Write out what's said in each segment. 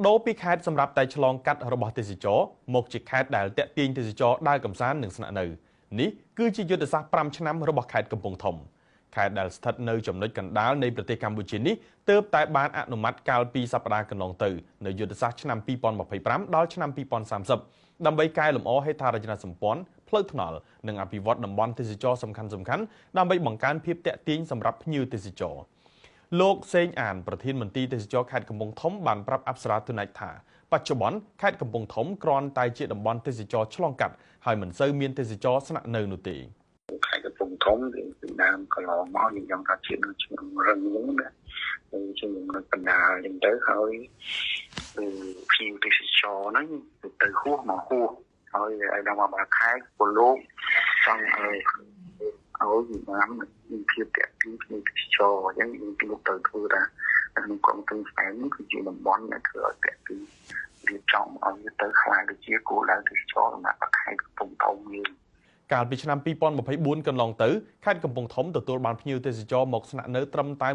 ដូរពីខេត្តសម្រាប់តែឆ្លងកាត់របស់ទេសចរមកជាខេត្តដែលតាក់ទាញទេសចរដើរកម្សាន្តនិងស្នាក់នៅនេះគឺជាយុទ្ធសាស្ត្រ5ឆ្នាំរបស់ខេត្តកំពង់ធំខេត្តដែលស្ថិតនៅចំណុចកណ្ដាលនៃប្រទេសកម្ពុជានេះទើបតែបានអនុម័តកាលពីសប្តាហ៍កន្លងទៅនៅយុទ្ធសាស្ត្រឆ្នាំ2025ដល់ឆ្នាំ2030ដើម្បីកែលម្អហេដ្ឋារចនាសម្ព័ន្ធផ្លូវថ្នល់និងអភិវឌ្ឍតំបន់ទេសចរសំខាន់ៗដើម្បីបង្កើនភាពតាក់ទាញសម្រាប់ភ្ញៀវទេសចរលោកសេងអានប្រធានមន្ត្រីទេសចរខេត្តកំពង់ធំបានប្រាប់អប្សរាទូណៃថាបច្ចុប្បន្នខេត្តកំពង់ធំគ្រាន់តែជាតំបន់ទេសចរឆ្លងកាត់ហើយមិនសូវមានទេសចរស្នាក់នៅនោះទេខេត្តកំពង់ធំពីដើមកន្លងមកយើងចង់ថាជានៅក្នុងរឹងហ្នឹងណាជានៅកណ្ដាលហ្នឹងទៅហើយភ្ញៀវទេសចរហ្នឹងទៅហួសមកហួសហើយឲ្យដល់មកខេត្តពលលោកចង់ឲ្យបានមានភាពតាក់ទាញភ្ញៀវទេសចរអញ្ចឹងយើងលោកទៅធ្វើថាក្នុងក្រុងទិញផ្សេងនេះគឺជាតំបន់ដែលធ្វើឲ្យតាក់ទាញរៀបចំឲ្យទៅខ្លាយទៅជាគោលដៅទេសចរសម្រាប់ខេត្តកំពង់ធំយើងកាលពីឆ្នាំ2024កន្លងទៅខេត្តកំពង់ធំទទួលបានភ្ញៀវទេសចរមកស្នាក់នៅត្រឹមតែ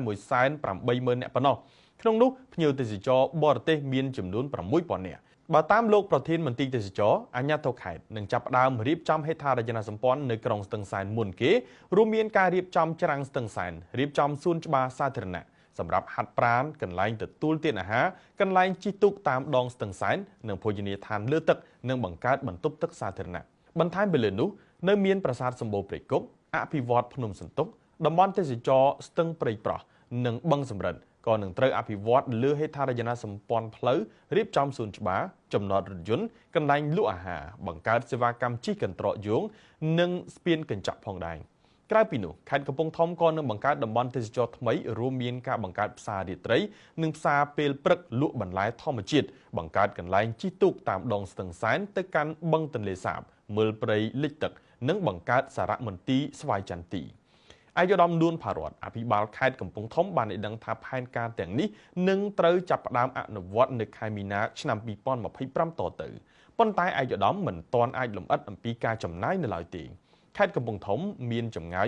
180,000 នាក់ប៉ុណ្ណោះក្នុងនោះភ្ញៀវទេសចរបរទេសមានចំនួន6,000 នាក់បើតាមលោកប្រធានមន្ត្រីទេសចរអាជ្ញាធរខេត្តនឹងចាប់ផ្ដើមរៀបចំហេដ្ឋារចនាសម្ព័ន្ធនៅក្រុងស្ទឹងសែនមុនគេរួមមានការរៀបចំច្រាំងស្ទឹងសែនរៀបចំសួនច្បារសាធារណៈសម្រាប់ហាត់ប្រាណកន្លែងទទួលទានអាហារកន្លែងជិះទូកតាមដងស្ទឹងសែននិងភោជនីយដ្ឋានលើទឹកនិងបង្កើតបន្ទប់ទឹកសាធារណៈបន្ថែមពីលើនោះនៅមានប្រាសាទសម្បូរព្រៃគុកអភិវឌ្ឍភ្នំសន្ទុកតំបន់ទេសចរស្ទឹងព្រៃប្រោះនិងបឹងសំរិទ្ធក៏នឹងត្រូវអភិវឌ្ឍលើហេដ្ឋារចនាសម្ព័ន្ធផ្លូវរៀបចំសួនច្បារចំណតរថយន្តកន្លែងលក់អាហារបង្កើតសេវាកម្មជិះកន្ត្រកយោងនិងស្ពានកញ្ចក់ផងដែរក្រៅពីនោះខេត្តកំពង់ធំក៏នឹងបង្កើតតំបន់ទេសចរថ្មីរួមមានការបង្កើតផ្សាររាត្រីនិងផ្សារពេលព្រឹកលក់បន្លែធម្មជាតិបង្កើតកន្លែងជិះទូកតាមដងស្ទឹងសែនទៅកាន់បឹងទន្លេសាបមើលព្រៃលិចទឹកនិងបង្កើតសារមន្ទីរស្វាយចន្ទទីអាយុធំនួនផារតអភិបាលខេត្តកំពង់ធំបានឲ្យដឹងថាផែនការទាំងនេះនឹងត្រូវចាប់ផ្ដើមអនុវត្តនៅខែមីនាឆ្នាំ2025តទៅប៉ុន្តែអាយុធំមិនទាន់អាចលម្អិតអំពីការចំណាយនៅឡើយទេខេត្តកំពង់ធំមានចម្ងាយ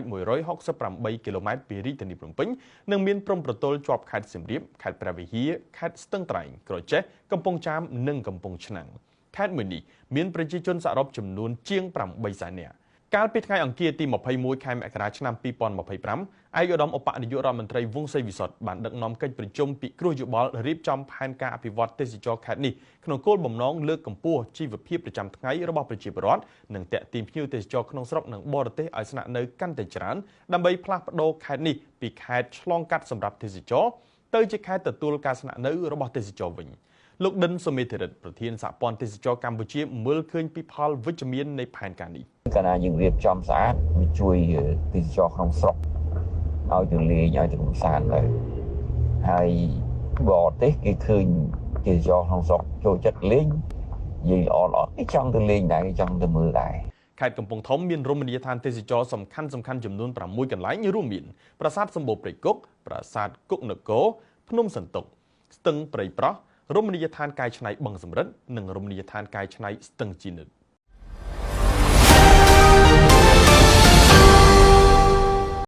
168គីឡូម៉ែត្រពីរាជធានីភ្នំពេញនិងមានព្រំប្រទល់ជាប់ខេត្តសៀមរាបខេត្តព្រះវិហារខេត្តស្ទឹងត្រែងក្រចេះកំពង់ចាមនិងកំពង់ឆ្នាំងខេត្តមួយនេះមានប្រជាជនសរុបចំនួនជាង8សែននាក់កាលពីថ្ងៃអង្គារទី21ខែមករាឆ្នាំ2025ឯកឧត្តមឧបនាយករដ្ឋមន្ត្រីវង្សសីវិសុទ្ធបានដឹកនាំកិច្ចប្រជុំពិគ្រោះយោបល់រៀបចំផែនការអភិវឌ្ឍទេសចរខេត្តនេះក្នុងគោលបំណងលើកកម្ពស់ជីវភាពប្រចាំថ្ងៃរបស់ប្រជាពលរដ្ឋនិងទាក់ទាញភ្ញៀវទេសចរក្នុងស្រុកនិងបរទេសឲ្យស្នាក់នៅកាន់តែច្រើនដើម្បីផ្លាស់ប្ដូរខេត្តនេះពីខេត្តឆ្លងកាត់សម្រាប់ទេសចរទៅជាខេត្តទទួលការស្នាក់នៅរបស់ទេសចរវិញលោកដិនសុមេធិរិទ្ធប្រធានសហព័ន្ធទេសចរកម្ពុជាមើលឃើញពីផលវិជ្ជមាននៃផែនការនេះកាលណាយើងរៀបចំស្អាតវាជួយទេសចរក្នុងស្រុកឲ្យទៅលេងឲ្យទៅកម្សាន្តទៅហើយបរទេសគេឃើញទេសចរក្នុងស្រុកចូលចិត្តលេងនិយាយល្អគេចង់ទៅលេងដែរគេចង់ទៅមើលដែរខេត្តកំពង់ធំមានរមណីយដ្ឋានទេសចរសំខាន់ចំនួន6កន្លែងរួមមានប្រាសាទសម្បូរព្រៃគុកប្រាសាទគុកនគរភ្នំសន្ទុកស្ទឹងព្រៃប្រោះរមណីយដ្ឋានកែច្នៃបឹងសំរិទ្ធនិងរមណីយដ្ឋានកែច្នៃស្ទឹងជីនិត